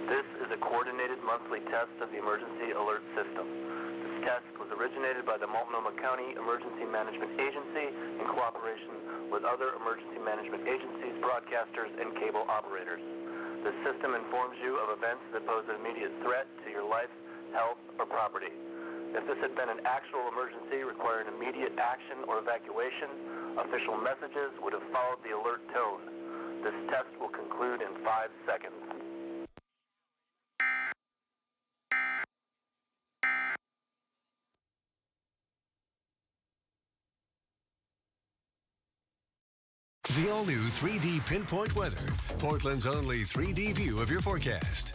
This is a coordinated monthly test of the emergency alert system. This test was originated by the Multnomah County Emergency Management Agency in cooperation with other emergency management agencies, broadcasters, and cable operators. This system informs you of events that pose an immediate threat to your life, health, or property. If this had been an actual emergency requiring immediate action or evacuation, official messages would have followed the alert tone. This test will conclude in 5 seconds. The all-new 3D Pinpoint Weather, Portland's only 3D view of your forecast.